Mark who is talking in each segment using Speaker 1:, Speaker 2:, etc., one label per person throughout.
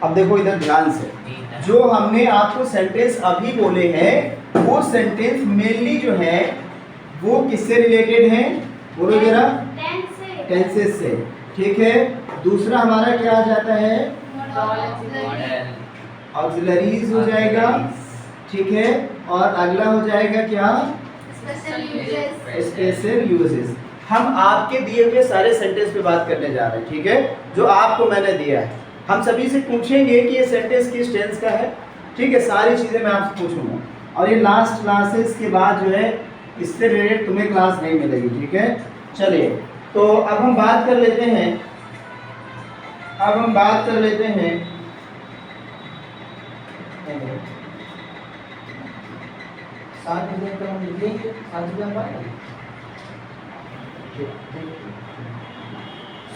Speaker 1: अब देखो इधर ध्यान से, जो हमने आपको सेंटेंस अभी बोले हैं वो सेंटेंस मेनली जो है वो किससे रिलेटेड हैं? बोलो जरा। टेंसेस से, ठीक है। दूसरा हमारा क्या आ जाता है? ऑक्सिलरीज हो जाएगा, ठीक है। और अगला हो जाएगा क्या? Special uses. हम आपके दिए हुए सारे सेंटेंस पे बात करने जा रहे हैं, ठीक है, जो आपको मैंने दिया है। हम सभी से पूछेंगे कि ये सेंटेंस किस टेंस का है, ठीक है, सारी चीजें मैं आपसे पूछूंगा। और ये लास्ट क्लासेस के बाद जो है इससे रिलेटेड तुम्हें क्लास नहीं मिलेगी, ठीक है। चलिए, तो अब हम बात कर लेते हैं,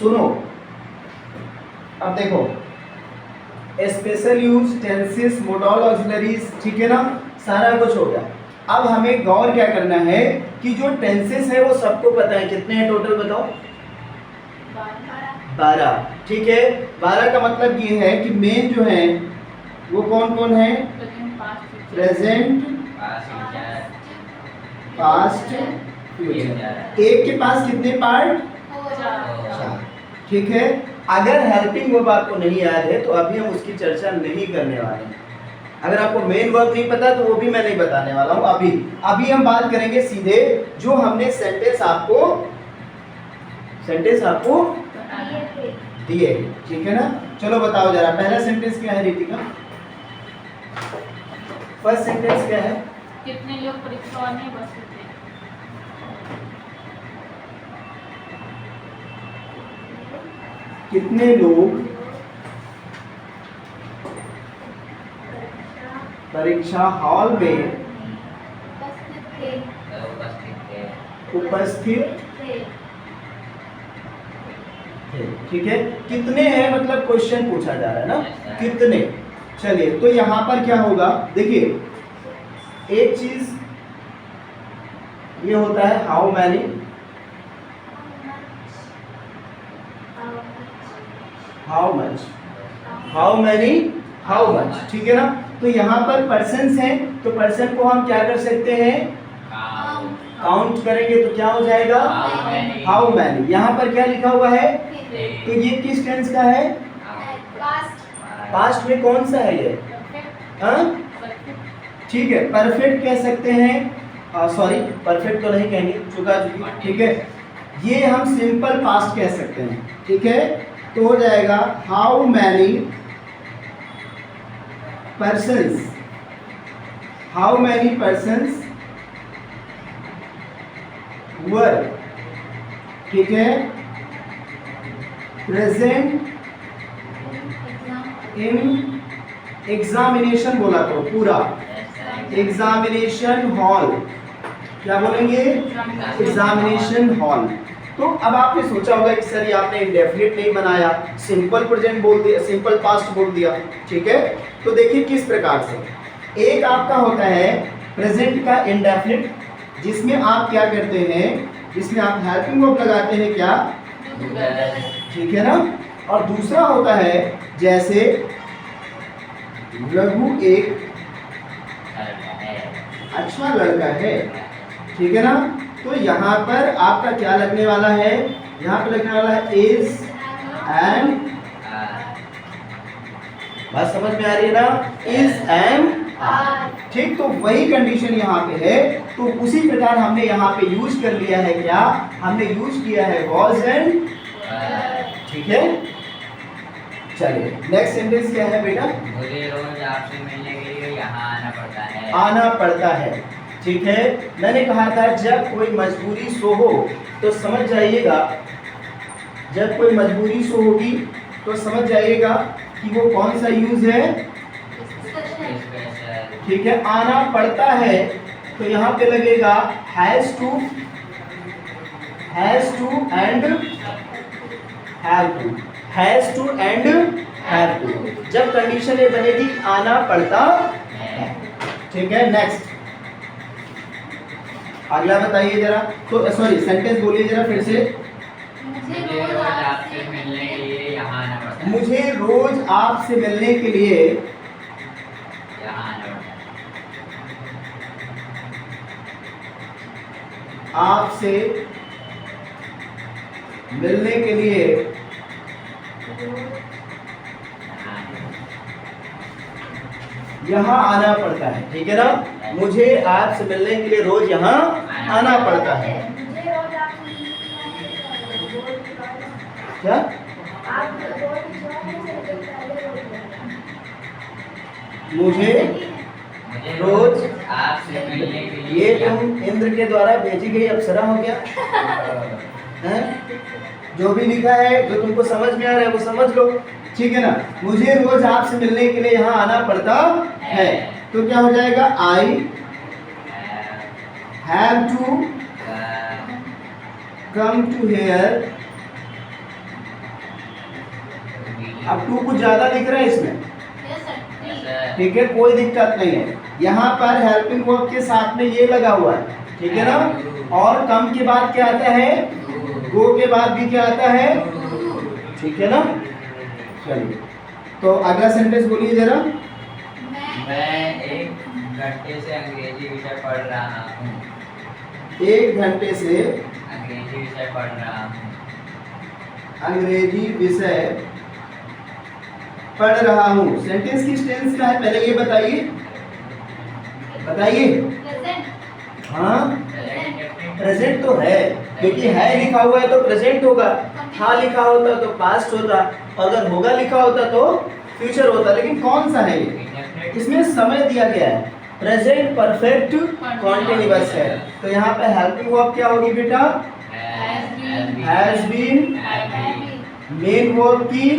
Speaker 1: सुनो। अब देखो, special use, tenses, model, auxiliaries, ठीक है ना, सारा कुछ हो गया। अब हमें गौर क्या करना है कि जो टेंसेस है वो सबको पता है, कितने हैं टोटल बताओ? 12, ठीक है। 12 का मतलब ये है कि मेन जो है वो कौन कौन है? Present, past, future. एक के पास कितने पार्ट? 4, ठीक है। अगर हेल्पिंग वर्ब आपको नहीं याद है तो अभी हम उसकी चर्चा नहीं करने वाले हैं। अगर आपको मेन वर्ब नहीं पता तो वो भी मैं नहीं बताने वाला हूँ अभी हम बात करेंगे सीधे जो हमने सेंटेंस आपको दिए, ठीक है ना। चलो बताओ जरा, पहला सेंटेंस क्या है रितिका? फर्स्ट सेंटेंस क्या है?
Speaker 2: कितने लोग परीक्षा में बस थे?
Speaker 1: कितने लोग परीक्षा हॉल में उपस्थित थे, ठीक है। कितने हैं मतलब क्वेश्चन पूछा जा रहा है ना, कितने। चलिए, तो यहाँ पर क्या होगा, देखिए एक चीज ये होता है how many, how much, how many, how much, ठीक है ना। तो यहाँ पर पर्सन्स हैं, तो पर्सन को हम क्या कर सकते हैं? काउंट करेंगे तो क्या हो जाएगा? How many. यहाँ पर क्या लिखा हुआ है? तो ये किस टेंस का है? पास्ट में कौन सा है ये? हाँ, ठीक है, परफेक्ट कह सकते हैं, सॉरी परफेक्ट तो नहीं कहेंगे, चुका चुकी, ठीक है। ये हम सिंपल पास्ट कह सकते हैं, ठीक है। तो हो जाएगा how many persons, how many persons were, ठीक है, present in examination, बोला करो पूरा, एग्जामिनेशन हॉल, क्या बोलेंगे? Examination hall. तो अब आपने सोचा होगा कि सर ये आपने इंडेफिनिट नहीं बनाया, सिंपल प्रेजेंट बोल दिया, सिंपल पास्ट बोल दिया, ठीक है। तो देखिए किस प्रकार से, एक आपका होता है प्रेजेंट का इंडेफिनिट, जिसमें आप क्या करते हैं, जिसमें आप हेल्पिंग वर्ब लगाते हैं, क्या, ठीक है ना। और दूसरा होता है जैसे रघु एक अच्छा लड़का है, ठीक है ना। तो यहाँ पर आपका क्या लगने वाला है? यहाँ पर लगने वाला है इज एंड, बात समझ में आ रही है ना? इज एंड आर, ठीक। तो वही कंडीशन यहाँ पे है, तो उसी प्रकार हमने यहाँ पे यूज कर लिया है, क्या हमने यूज किया है? वॉज एंड, ठीक है। चलिए नेक्स्ट सेंटेंस क्या है बेटा?
Speaker 3: मुझे रोज आपसे मिलने के लिए यहाँ आना पड़ता है।
Speaker 1: आना पड़ता है, ठीक है। मैंने कहा था जब कोई मजबूरी सो हो तो समझ जाइएगा, जब कोई मजबूरी सो होगी तो समझ जाइएगा कि वो कौन सा यूज है, ठीक है। आना पड़ता है तो यहाँ पे लगेगा has to and have to, has to and have to. जब कंडीशन ये बनेगी आना पड़ता है, ठीक है। नेक्स्ट अगला बताइए जरा, तो सॉरी सेंटेंस बोलिए जरा फिर से।
Speaker 3: मुझे रोज आपसे मिलने के लिए यहाँ आना पड़ता
Speaker 1: मुझे रोज आपसे मिलने के लिए
Speaker 3: यहाँ आना पड़ता है।
Speaker 1: आपसे मिलने के लिए यहाँ आना पड़ता है। ठीक है ना, मुझे आपसे मिलने के लिए रोज यहाँ आना पड़ता है। क्या मुझे रोज
Speaker 3: आपसे मिलने के लिए
Speaker 1: ये तुम इंद्र के द्वारा भेजी गई अप्सरा हो क्या हैं? जो भी लिखा है, जो तुमको समझ में आ रहा है वो समझ लो। ठीक है ना, मुझे रोज आपसे मिलने के लिए यहाँ आना पड़ता है। तो क्या हो जाएगा, I have to come to here. अब टू कुछ ज्यादा दिख रहा है इसमें, ठीक है, कोई दिक्कत नहीं है। यहाँ पर हेल्पिंग वर्ब के साथ में ये लगा हुआ है। ठीक है ना, और कम के बाद क्या आता है, गो के बाद भी क्या आता है। ठीक है ना, चलिए तो अगला सेंटेंस बोलिए जरा।
Speaker 3: मैं 1 घंटे से अंग्रेजी विषय पढ़ रहा हूँ।
Speaker 1: 1 घंटे से
Speaker 3: अंग्रेजी विषय पढ़ रहा हूँ।
Speaker 1: अंग्रेजी विषय पढ़ रहा हूँ। सेंटेंस की टेंस क्या है पहले ये बताइए, बताइए। हाँ प्रेजेंट तो है, क्योंकि है लिखा हुआ है तो प्रेजेंट होगा। था लिखा होता तो पास्ट होता, और अगर होगा लिखा होता तो फ्यूचर होता। लेकिन कौन सा है ये, इसमें समय दिया गया है, प्रेजेंट परफेक्ट कॉन्टिन्यूअस है। तो यहाँ पे हेल्पिंग वर्ब क्या होगी बेटा, हैज बीन। मेन वर्ब की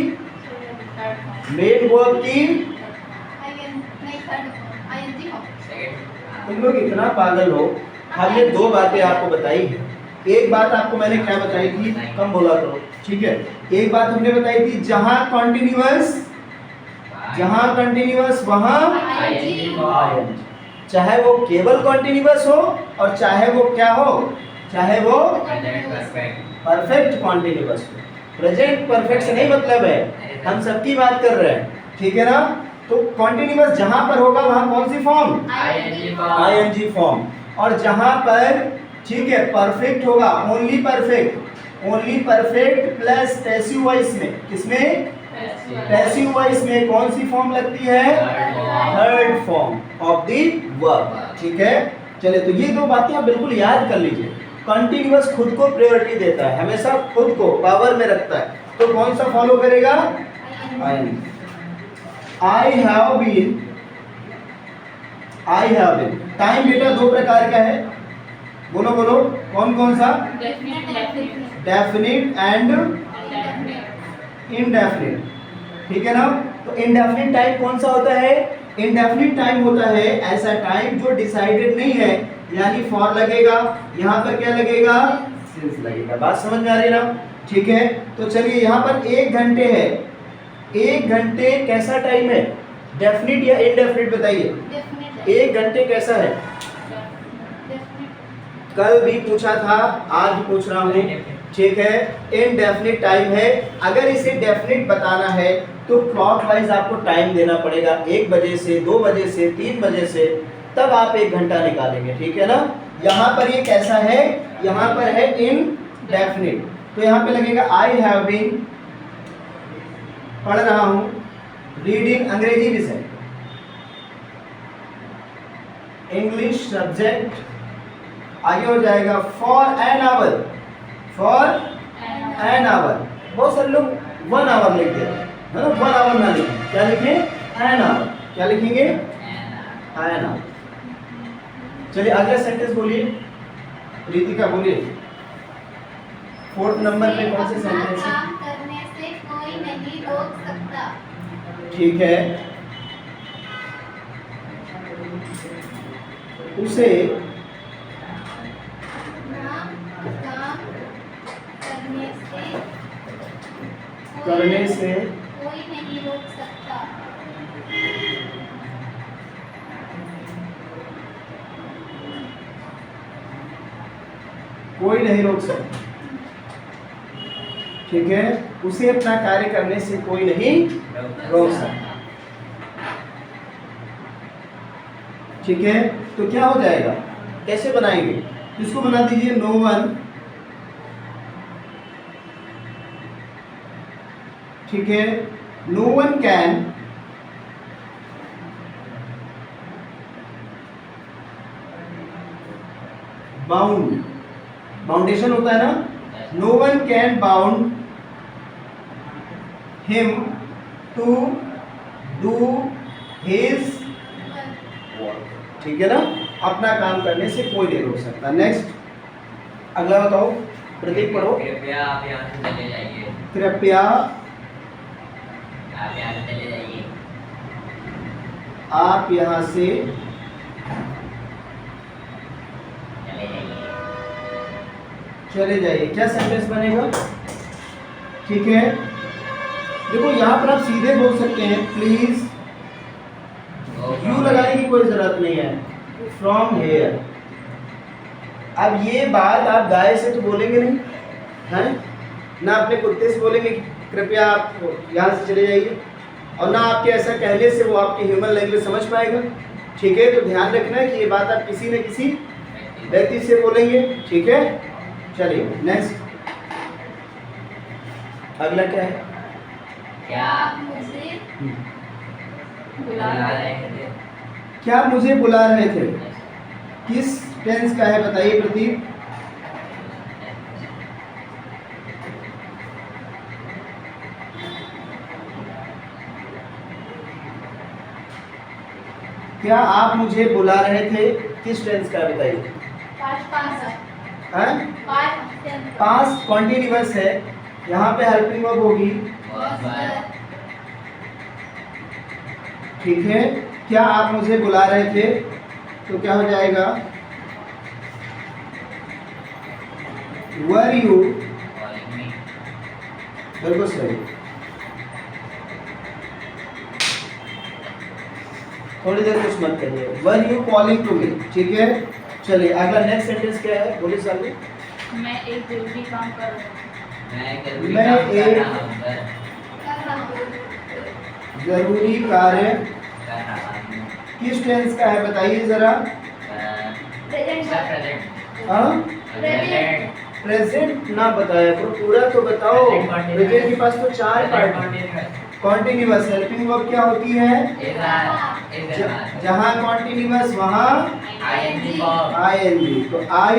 Speaker 1: तुम लोग इतना पागल हो। हमने 2 बातें आपको बताई है। एक बात आपको मैंने क्या बताई थी, कम बोला करो, ठीक है। एक बात हमने बताई थी, जहां कंटिन्यूअस वहां ING। चाहे वो केवल कंटिन्यूअस हो और चाहे वो क्या हो, चाहे वो परफेक्ट कंटिन्यूअस हो। प्रेजेंट परफेक्ट से नहीं मतलब है, हम सबकी बात कर रहे हैं। ठीक है ना, तो कंटिन्यूअस जहां पर होगा वहां कौन सी फॉर्म, ING फॉर्म। और जहां पर ठीक है परफेक्ट होगा, only perfect plus passive voice में, किसमें, पैसिव वॉइस में कौन सी फॉर्म लगती है, third form of the verb. ठीक है, चलिए तो ये 2 बातें आप बिल्कुल याद कर लीजिए। कंटिन्यूअस खुद को प्रायोरिटी देता है, हमेशा खुद को पावर में रखता है, तो कौन सा फॉलो करेगा, ING। I have been. Time बेटा 2 प्रकार का है, बोलो कौन कौन सा, डेफिनिट एंड इंडेफिनिट। ठीक है ना, तो इंडेफिनिट टाइम कौन सा होता है, इंडेफिनिट टाइम होता है ऐसा टाइम जो डिसाइडेड नहीं है, यानी फॉर लगेगा, यहाँ पर क्या लगेगा, सिंस लगेगा। बात समझ में आ रही है ना, ठीक है। तो चलिए यहाँ पर 1 घंटे है, 1 घंटे कैसा टाइम है, डेफिनिट या इनडेफिनिट बताइए। 1 घंटे कैसा है, कल भी पूछा था, आज भी पूछ रहा हूँ, ठीक है, इनडेफिनिट टाइम है। अगर इसे डेफिनिट बताना है तो क्लॉक वाइज आपको टाइम देना पड़ेगा, 1 बजे से, 2 बजे से, 3 बजे से, तब आप 1 घंटा निकालेंगे। ठीक है ना, यहाँ पर ये कैसा है, यहाँ पर है इनडेफिनिट, तो यहाँ पे लगेगा आई हैव बीन, पढ़ रहा हूँ, रीडिंग अंग्रेजी विषय, इंग्लिश सब्जेक्ट, आगे हो जाएगा फॉर एन आवर, बहुत सारे लोग 1 आवर लिखते हैं, है ना, 1 आवर ना लिखें, क्या लिखें, एन आवर, क्या लिखेंगे, एन आवर। चलिए अगला सेंटेंस बोलिए, प्रीतिका बोलिए, 4th नंबर पे कौन से सेंटेंस है,
Speaker 2: काम करने से कोई नहीं रोक सकता।
Speaker 1: ठीक है, उसे
Speaker 2: काम
Speaker 1: करने से
Speaker 2: कोई नहीं रोक सकता।
Speaker 1: कोई नहीं रोक सकता। ठीक है, उसे अपना कार्य करने से कोई नहीं रोक सकता। ठीक है, तो क्या हो जाएगा, कैसे बनाएंगे, इसको बना दीजिए नो वन। ठीक है, no one can bound, boundation होता है ना, no one can bound him to do his work. ठीक है ना, अपना काम करने से कोई नहीं रोक सकता। नेक्स्ट अगला बताओ, प्रतीक पढ़ो।
Speaker 3: कृपया आप यहाँ से चले जाइए।
Speaker 1: कृपया
Speaker 3: आप यहाँ से चले जाइए।
Speaker 1: आप यहाँ से
Speaker 3: चले जाइए।
Speaker 1: चले जाइए। क्या सेंटेंस बनेगा? ठीक है, देखो यहाँ पर आप सीधे बोल सकते हैं प्लीज, यू लगाने की कोई जरूरत नहीं है, फ्रॉम हेयर। अब ये बात आप गाय से तो बोलेंगे नहीं है ना, अपने कुत्ते से बोलेंगे कि कृपया आप यहाँ से चले जाइए, और ना आपके ऐसा कहने से वो आपकी ह्यूमन लैंग्वेज समझ पाएगा। ठीक है, तो ध्यान रखना है कि ये बात आप किसी न किसी व्यक्ति से बोलेंगे। ठीक है, चलिए नेक्स्ट अगला क्या है?
Speaker 3: क्या
Speaker 2: आप मुझे
Speaker 3: बुला रहे थे?
Speaker 1: क्या आप मुझे बुला रहे थे? किस टेंस का है बताइए प्रतीक। क्या आप मुझे बुला रहे थे, किस टेंस का है बताइए। पास्ट कॉन्टिन्यूअस है, यहाँ पे हेल्पिंग वर्ब होगी। ठीक है, क्या आप मुझे बुला रहे थे, तो क्या हो जाएगा, वर यू, बिल्कुल सही। थोड़ी देर कुछ मत करिए, were you calling to me. ठीक है, चलिए अगला नेक्स्ट सेंटेंस क्या है, बोलिए सामने।
Speaker 4: मैं एक जरूरी काम कर रहा हूँ।
Speaker 3: मैं एक
Speaker 1: जरूरी कार्य किस टेंस का है बताइए जरा। हाँ, प्रेजेंट ना बताया तो पूरा तो बताओ। प्रेजेंट के पास तो चार पार्ट। कॉन्टिन्यूअस हेल्पिंग वर्ब क्या होती है? जहाँ कॉन्टिन्यूअस वहाँ आईएनजी। तो I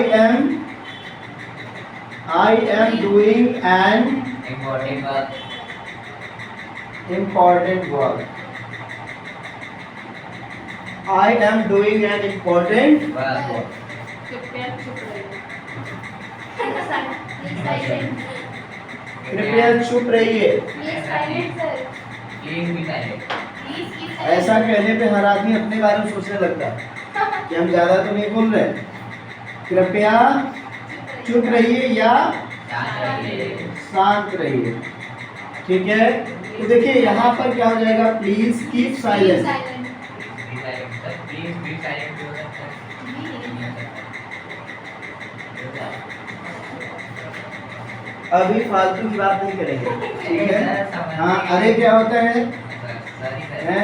Speaker 1: am doing an important work. I am doing an important work.
Speaker 4: कृपया चुप रहिए।
Speaker 1: कृपया चुप रहिए। ऐसा कहने पे हर आदमी अपने बारे में सोचने लगता है कि हम ज्यादा तो नहीं बोल रहे। कृपया चुप रहिए या शांत रहिए। ठीक है, तो देखिए यहाँ पर क्या हो जाएगा, प्लीज कीप साइलेंट। अभी फालतू की बात नहीं करेंगे। ठीक है, हाँ, अरे क्या होता है,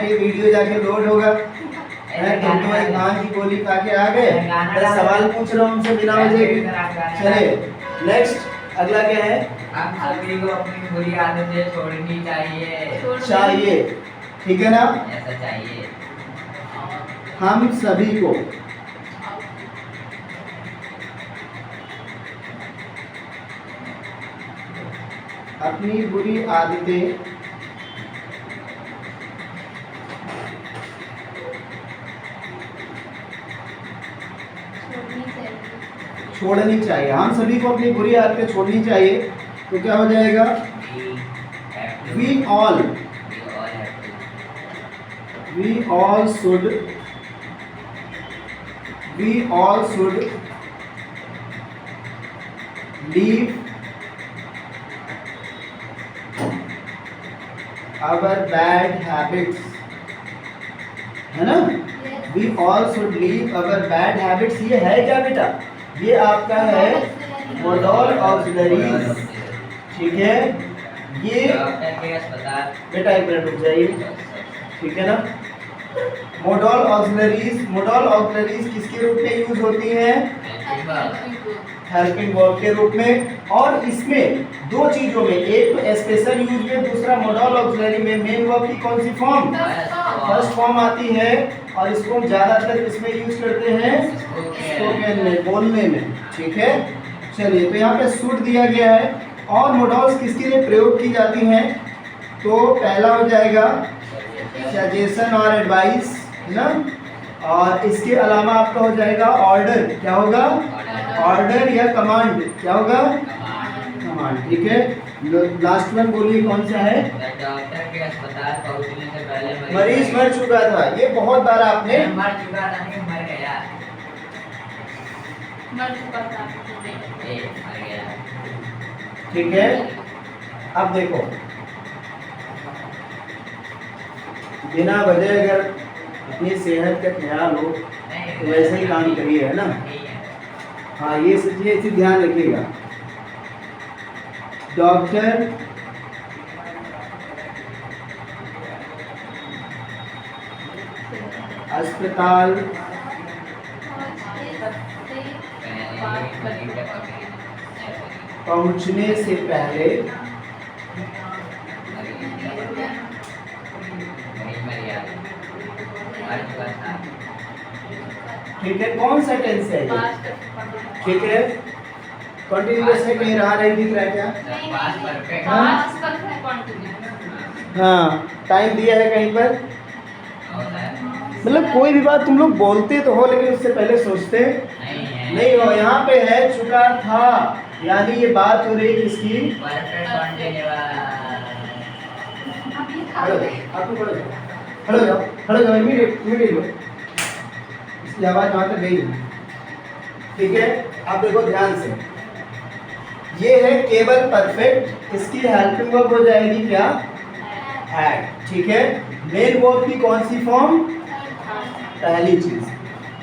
Speaker 1: ये वीडियो जाके लोड होगा, तुम तो एक भाग की गोली खा के आ गए, मैं सवाल पूछ रहा हूँ उनसे बिना वजह। चलिए नेक्स्ट अगला क्या है।
Speaker 3: हम सभी को अपनी बुरी आदतें छोड़नी
Speaker 1: चाहिए। ठीक है ना,
Speaker 3: ऐसा चाहिए।
Speaker 1: हम सभी को अपनी बुरी आदतें छोड़नी चाहिए। हम सभी को अपनी बुरी आदतें छोड़नी चाहिए। तो क्या हो जाएगा, we all should leave our bad habits, है ना। We all should leave our bad habits. ये है क्या बेटा, ये आपका है मॉडल ऑक्सिलरीज। ठीक है, ये
Speaker 3: डॉक्टर के अस्पताल।
Speaker 1: बेटा एक मिनट रुक जाइए, ठीक है ना। मोडल ऑक्सिलरीज किसके रूप में यूज होती हैं? हेल्पिंग वर्ब के रूप में। और इसमें दो चीजों में, एक तो स्पेशल यूज में, दूसरा मॉडल ऑक्सिलरी में मेन वर्ब की कौन सी फॉर्म? फर्स्ट फॉर्म आती है। और इसको हम ज्यादातर इसमें यूज करते हैं स्पोकन में, बोलने में, ठीक है। चलिए, तो यहाँ पे सूट दिया गया है। और मॉडल्स किसके लिए प्रयोग की जाती हैं? तो पहला हो जाएगा सजेशन और एडवाइस, है ना। और इसके अलावा आपका हो जाएगा ऑर्डर, क्या होगा? ऑर्डर या कमांड, क्या होगा? कमांड, ठीक है। लास्ट वन बोलिए कौन सा है?
Speaker 3: डॉक्टर के अस्पताल पहुंचने से पहले
Speaker 1: मरीज मर चुका था। ये बहुत बार आपने
Speaker 3: मर चुका था, नहीं मर गया।
Speaker 4: मर चुका था।
Speaker 3: मर गया।
Speaker 1: ठीक है। अब देखो, बिना वजह अगर अपनी सेहत का ख्याल हो तो वैसे ही काम करिए, है ना। हाँ, ये इसे ध्यान रखिएगा। डॉक्टर अस्पताल पहुंचने से पहले ठीक है। कौन सा टेंस है ये? ठीक है, कंटिन्यूअस है, कहीं रहा नहीं दिख रहा है क्या? हाँ, टाइम दिया है कहीं पर? मतलब कोई भी बात तुम लोग बोलते तो हो, लेकिन उससे पहले सोचते नहीं हो। यहाँ पे है चुका था, यानी ये बात हो रही है किसकी? खड़ो जाओ, इमीडिएट इसकी आवाज वहां तक गई। ठीक है, अब देखो ध्यान से, ये है केवल परफेक्ट, इसकी हेल्पिंग वर्ब हो जाएगी क्या? हैड, ठीक है। मेन वर्ब की कौन सी फॉर्म? पहली चीज।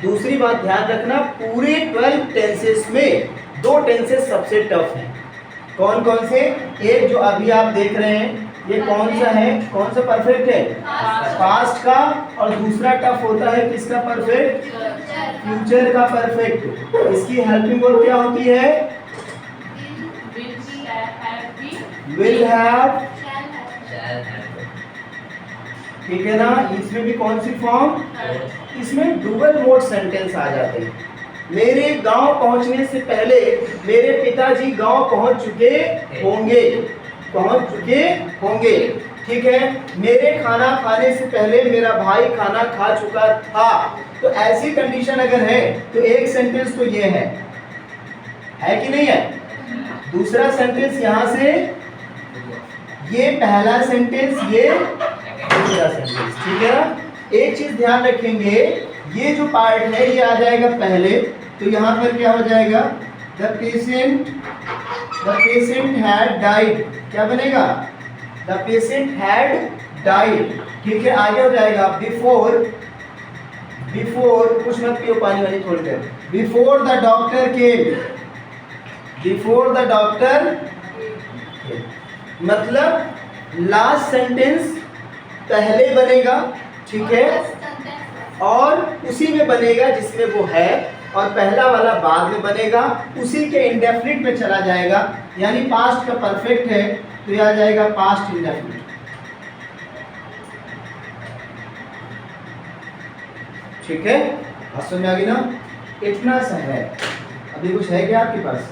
Speaker 1: दूसरी बात ध्यान रखना, पूरे 12 टेंसेस में 2 टेंसेस सबसे टफ हैं। कौन कौन से? एक जो अभी आप देख रहे हैं, ये कौन सा है? कौन सा परफेक्ट है? पास्ट का। और दूसरा टफ होता है किसका परफेक्ट? फ्यूचर का परफेक्ट। इसकी हेल्पिंग वर्ब क्या होती है? विल हैव, ठीक है ना। इसमें भी कौन सी फॉर्म? इसमें डुअल मोड सेंटेंस आ जाते हैं। मेरे गांव पहुंचने से पहले मेरे पिताजी गांव पहुंच चुके होंगे, ठीक है। मेरे खाना खाने से पहले मेरा भाई खाना खा चुका था। तो ऐसी कंडीशन अगर है तो एक सेंटेंस तो ये है कि नहीं है? दूसरा सेंटेंस यहाँ से, ये पहला सेंटेंस, ये दूसरा सेंटेंस, ठीक है ना। एक चीज ध्यान रखेंगे, ये जो पार्ट है ये आ जाएगा पहले, तो यहाँ पर क्या हो जाएगा? द पेशेंट हैड डाइड, क्या बनेगा? द पेशेंट हैड डाइड, ठीक है। आगे हो जाएगा बिफोर, कुछ मत पियो पानी वाली थोड़ी देर। बिफोर द डॉक्टर केम, मतलब लास्ट सेंटेंस पहले बनेगा, ठीक है, और उसी में बनेगा जिसमें वो है, और पहला वाला बाद में बनेगा, उसी के इंडेफिनिट में चला जाएगा। यानी पास्ट का परफेक्ट है तो यह आ जाएगा पास्ट इंडेफिनिट, ठीक है। बात समझ आ गई ना? इतना सा है। अभी कुछ है क्या आपके पास?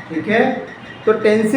Speaker 1: ठीक है, तो टेंसेस